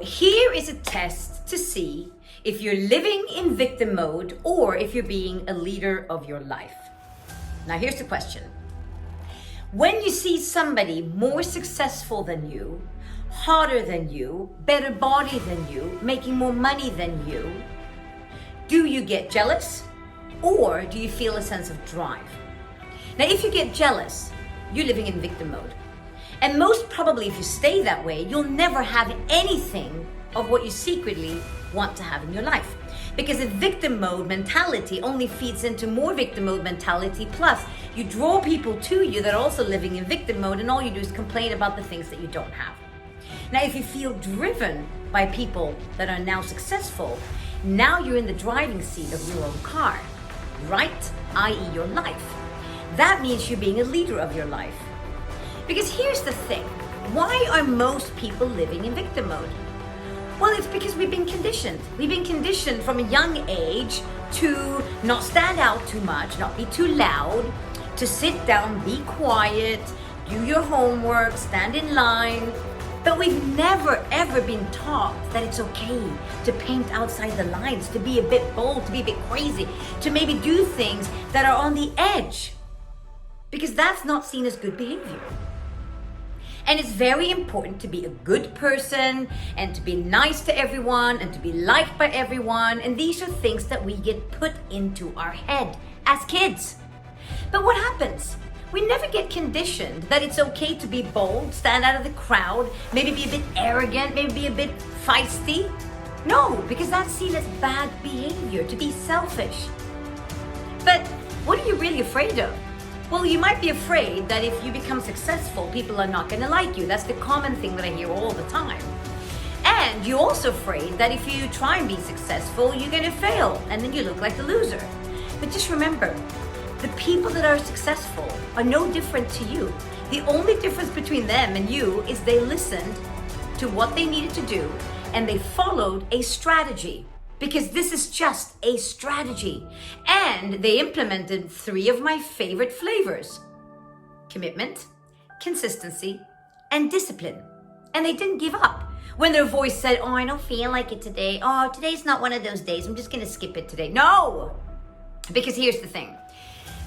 here is a test to see if you're living in victim mode or if you're being a leader of your life. Now, here's the question. When you see somebody more successful than you, hotter than you, better body than you, making more money than you, do you get jealous or do you feel a sense of drive? Now, if you get jealous, you're living in victim mode. And most probably, if you stay that way, you'll never have anything of what you secretly want to have in your life. Because a victim mode mentality only feeds into more victim mode mentality. Plus, you draw people to you that are also living in victim mode, and all you do is complain about the things that you don't have. Now, if you feel driven by people that are now successful, now you're in the driving seat of your own car, right? I.e. your life. That means you're being a leader of your life. Because here's the thing, why are most people living in victim mode? Well, it's because we've been conditioned. We've been conditioned from a young age to not stand out too much, not be too loud, to sit down, be quiet, do your homework, stand in line. But we've never ever been taught that it's okay to paint outside the lines, to be a bit bold, to be a bit crazy, to maybe do things that are on the edge. Because that's not seen as good behavior. And it's very important to be a good person and to be nice to everyone and to be liked by everyone. And these are things that we get put into our head as kids. But what happens? We never get conditioned that it's okay to be bold, stand out of the crowd, maybe be a bit arrogant, maybe be a bit feisty. No, because that's seen as bad behavior, to be selfish. But what are you really afraid of? Well, you might be afraid that if you become successful, people are not going to like you. That's the common thing that I hear all the time. And you're also afraid that if you try and be successful, you're going to fail and then you look like the loser. But just remember, the people that are successful are no different to you. The only difference between them and you is they listened to what they needed to do and they followed a strategy. Because this is just a strategy. And they implemented 3 of my favorite flavors: commitment, consistency, and discipline. And they didn't give up. When their voice said, oh, I don't feel like it today. Oh, today's not one of those days. I'm just gonna skip it today. No! Because here's the thing.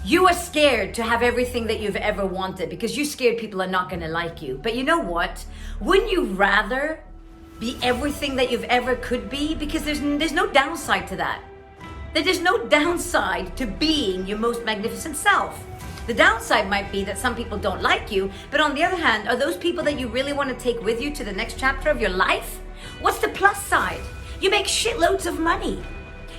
You are scared to have everything that you've ever wanted because you're scared people are not gonna like you. But you know what? Wouldn't you rather be everything that you've ever could be? Because there's no downside to that. There's no downside to being your most magnificent self. The downside might be that some people don't like you, but on the other hand, are those people that you really want to take with you to the next chapter of your life? What's the plus side? You make shitloads of money.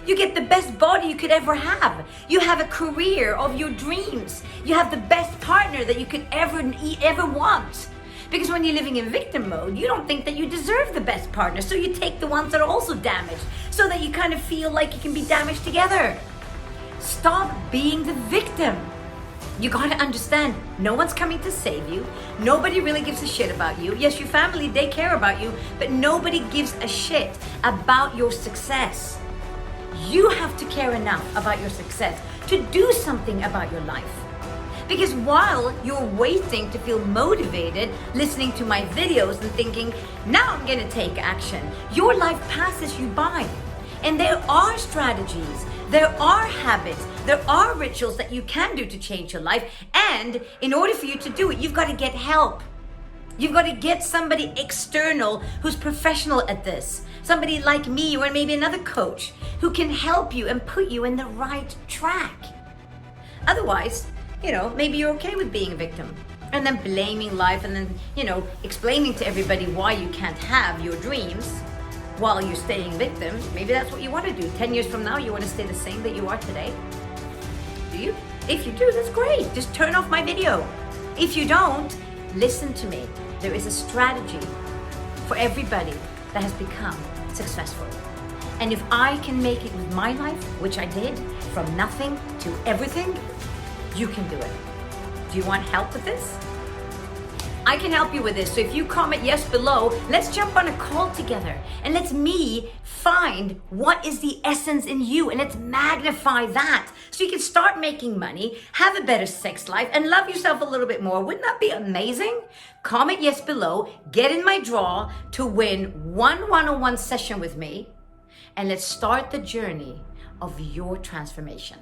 You get the best body you could ever have. You have a career of your dreams. You have the best partner that you could ever want. Because when you're living in victim mode, you don't think that you deserve the best partner. So you take the ones that are also damaged so that you kind of feel like you can be damaged together. Stop being the victim. You got to understand, no one's coming to save you. Nobody really gives a shit about you. Yes, your family, they care about you, but nobody gives a shit about your success. You have to care enough about your success to do something about your life. Because while you're waiting to feel motivated, listening to my videos and thinking, now I'm gonna take action, your life passes you by. And there are strategies, there are habits, there are rituals that you can do to change your life. And in order for you to do it, you've got to get help. You've got to get somebody external who's professional at this. Somebody like me or maybe another coach who can help you and put you in the right track. Otherwise, maybe you're okay with being a victim and then blaming life and then, explaining to everybody why you can't have your dreams while you're staying victim. Maybe that's what you want to do. 10 years from now, you want to stay the same that you are today. Do you? If you do, that's great. Just turn off my video. If you don't, listen to me. There is a strategy for everybody that has become successful. And if I can make it with my life, which I did, from nothing to everything, you can do it. Do you want help with this? I can help you with this. So if you comment yes below, let's jump on a call together and let's find what is the essence in you and let's magnify that so you can start making money, have a better sex life, and love yourself a little bit more. Wouldn't that be amazing? Comment yes below, get in my draw to win one one-on-one session with me, and let's start the journey of your transformation.